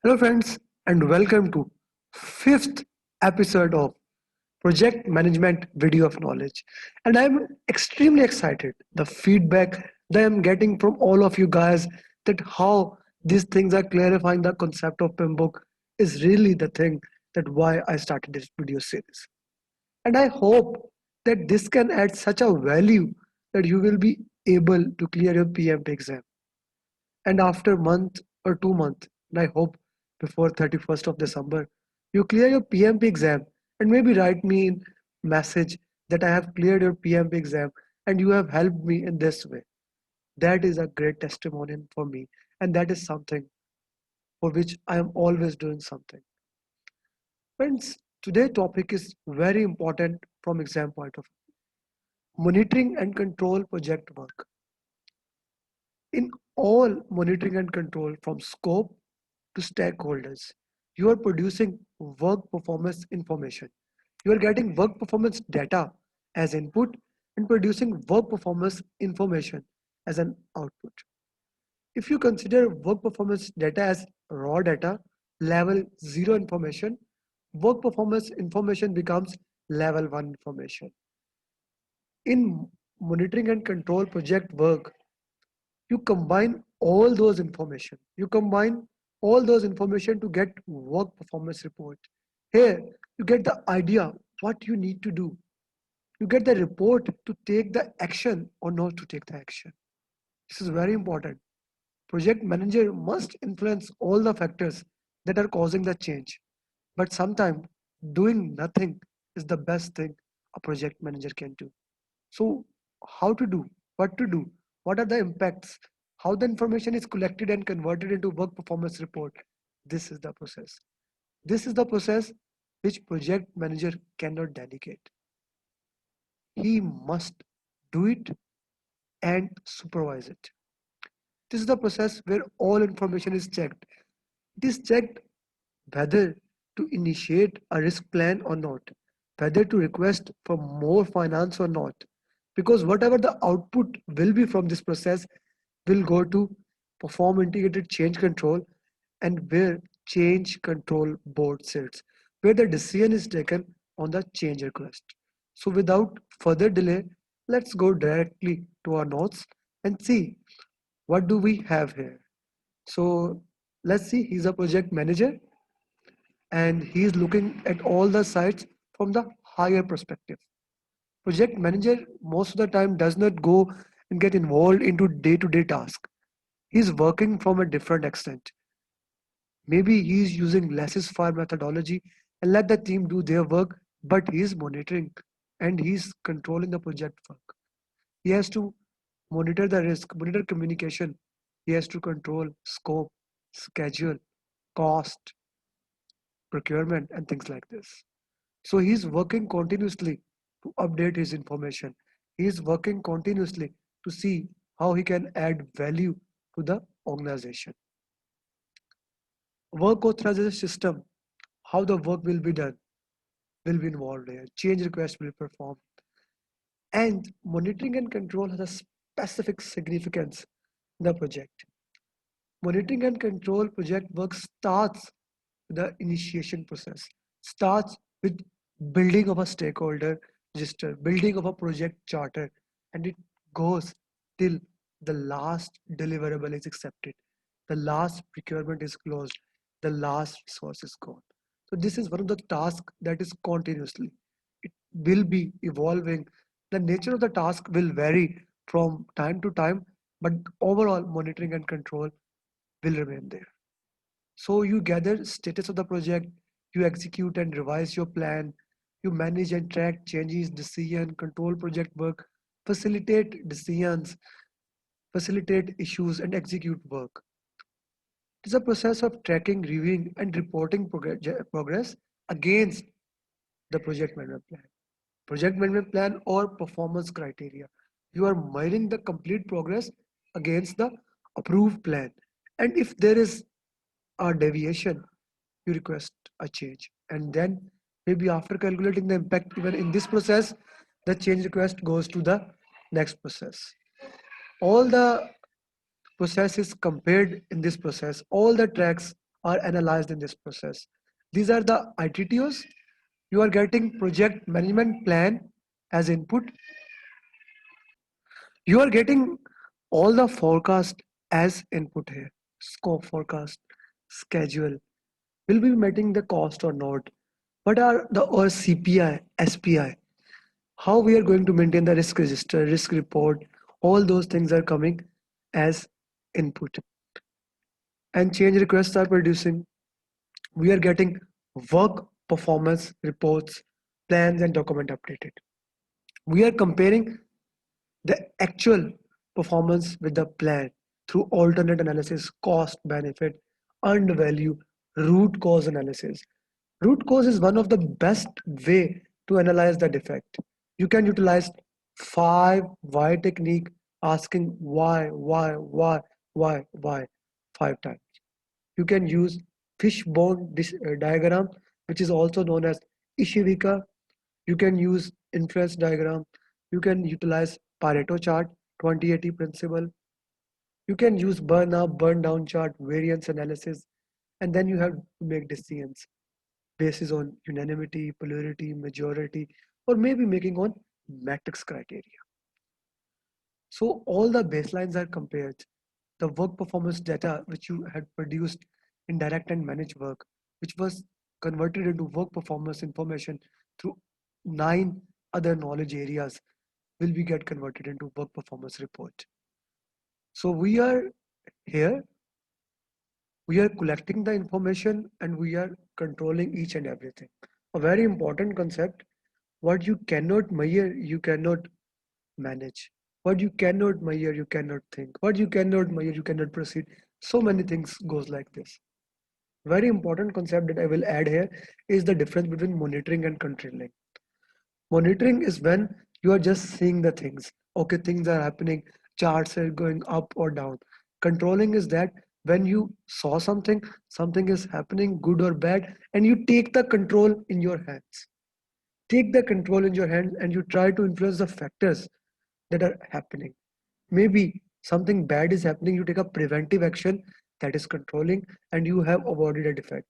Hello friends and welcome to fifth episode of Project Management Video of Knowledge. And I'm extremely excited the feedback that I'm getting from all of you guys that how these things are clarifying the concept of PMBOK is really the thing that why I started this video series. And I hope that this can add such a value that you will be able to clear your PMP exam and after month or 2 months, and I hope before 31st of December, you clear your PMP exam and maybe write me in message that I have cleared your PMP exam and you have helped me in this way. That is a great testimonial for me, and that is something for which I am always doing something. Friends, today's topic is very important from exam point of view. Monitoring and control project work. In all monitoring and control from scope to stakeholders, you are producing work performance information. You are getting work performance data as input and producing work performance information as an output. If you consider work performance data as raw data, level 0 information, work performance information becomes level 1 information. In monitoring and control project work, you combine all those information. You combine all those information to get work performance report. Here, you get the idea what you need to do. You get the report to take the action or not to take the action. This is very important. Project manager must influence all the factors that are causing the change. But sometimes doing nothing is the best thing a project manager can do. So, how to do, what to do, what are the impacts, how the information is collected and converted into work performance report. This is the process. This is the process which project manager cannot delegate. He must do it and supervise it. This is the process where all information is checked. It is checked whether to initiate a risk plan or not, whether to request for more finance or not. Because whatever the output will be from this process will go to perform integrated change control and where change control board sits, where the decision is taken on the change request. So without further delay, let's go directly to our notes and see what do we have here. So let's see, he's a project manager and he's looking at all the sites from the higher perspective. Project manager most of the time does not go and get involved into day-to-day task. He's working from a different extent. Maybe he's using less is far methodology and let the team do their work, but he's monitoring and he's controlling the project work. He has to monitor the risk, monitor communication. He has to control scope, schedule, cost, procurement, and things like this. So he's working continuously to update his information. He is working continuously to see how he can add value to the organization. Work authorization system, how the work will be done, will be involved here. Change request will be performed. And monitoring and control has a specific significance in the project. Monitoring and control project work starts with the initiation process, starts with building of a stakeholder register, building of a project charter, and it goes till the last deliverable is accepted, the last procurement is closed, the last resource is gone. So this is one of the tasks that is continuously. It will be evolving. The nature of the task will vary from time to time, but overall monitoring and control will remain there. So you gather status of the project, you execute and revise your plan, you manage and track changes, decision, control project work, facilitate decisions, facilitate issues and execute work. It is a process of tracking, reviewing and reporting progress against the project management plan. Project management plan or performance criteria. You are measuring the complete progress against the approved plan. And if there is a deviation, you request a change. And then maybe after calculating the impact even in this process, the change request goes to the next process. All the process is compared in this process. All the tracks are analyzed in this process. These are the ITTOs. You are getting project management plan as input. You are getting all the forecast as input here. Scope forecast, schedule. Will we be meeting the cost or not? What are the or CPI, SPI? How we are going to maintain the risk register, risk report? All those things are coming as input. And change requests are producing. We are getting work performance reports, plans, and document updated. We are comparing the actual performance with the plan through alternate analysis, cost, benefit, earned value, root cause analysis. Root cause is one of the best way to analyze the defect. You can utilize 5 why technique, asking why 5 times. You can use fishbone diagram, which is also known as Ishivika. You can use inference diagram. You can utilize Pareto chart, 20-80 principle. You can use burn up, burn down chart, variance analysis, and then you have to make decisions based on unanimity, plurality, majority, or maybe making on matrix criteria. So all the baselines are compared. The work performance data which you had produced in direct and managed work, which was converted into work performance information through 9 other knowledge areas, will be get converted into work performance report. So we are here, we are collecting the information and we are controlling each and everything. A very important concept, what you cannot measure, you cannot manage. What you cannot measure, you cannot think. What you cannot measure, you cannot proceed. So many things goes like this. Very important concept that I will add here is the difference between monitoring and controlling. Monitoring is when you are just seeing the things. Okay, things are happening, charts are going up or down. Controlling is that when you saw something, something is happening, good or bad, and you take the control in your hands. Take the control in your hands and you try to influence the factors that are happening. Maybe something bad is happening, you take a preventive action, that is controlling, and you have avoided a defect.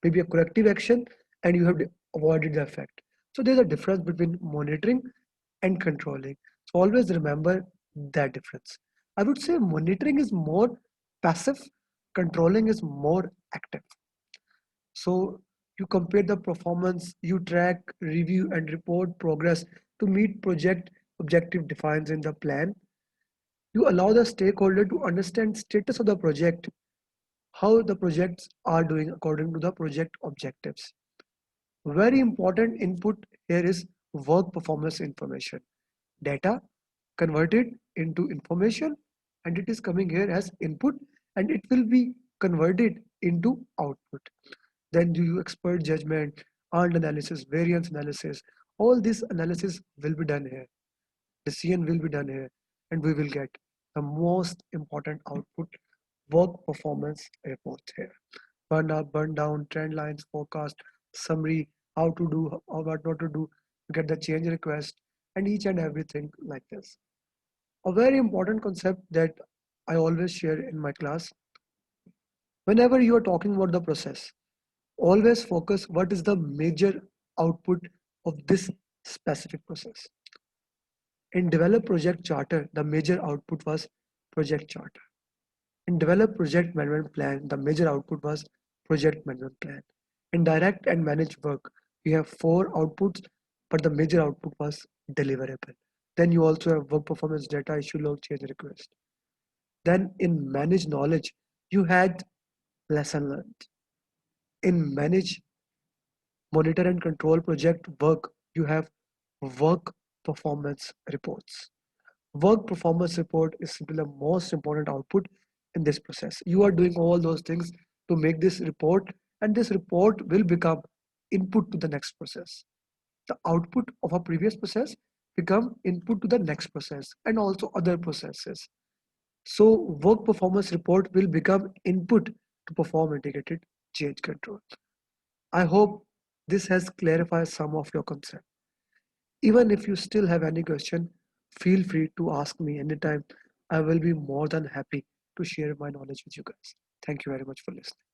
Maybe a corrective action and you have avoided the effect. So there's a difference between monitoring and controlling. So always remember that difference. I would say monitoring is more passive, controlling is more active. So you compare the performance, you track, review, and report progress to meet project objective defined in the plan. You allow the stakeholder to understand status of the project, how the projects are doing according to the project objectives. Very important input here is work performance information. Data converted into information and it is coming here as input and it will be converted into output. Then do you expert judgment, earned analysis, variance analysis. All this analysis will be done here. Decision will be done here and we will get the most important output, work performance report here. Burn up, burn down, trend lines, forecast, summary, how to do, or what not to do, get the change request, and each and everything like this. A very important concept that I always share in my class. Whenever you are talking about the process, always focus what is the major output of this specific process. In develop project charter, the major output was project charter. In develop project management plan, the major output was project management plan. In direct and managed work, you have 4 outputs, but the major output was deliverable. Then you also have work performance data, issue log, change request. Then in managed knowledge, you had lesson learned. In manage, monitor and control project work, you have work performance reports. Work performance report is simply the most important output in this process. You are doing all those things to make this report and this report will become input to the next process. The output of a previous process become input to the next process and also other processes. So work performance report will become input to perform integrated change control. I hope this has clarified some of your concept. Even if you still have any question, feel free to ask me anytime. I will be more than happy to share my knowledge with you guys. Thank you very much for listening.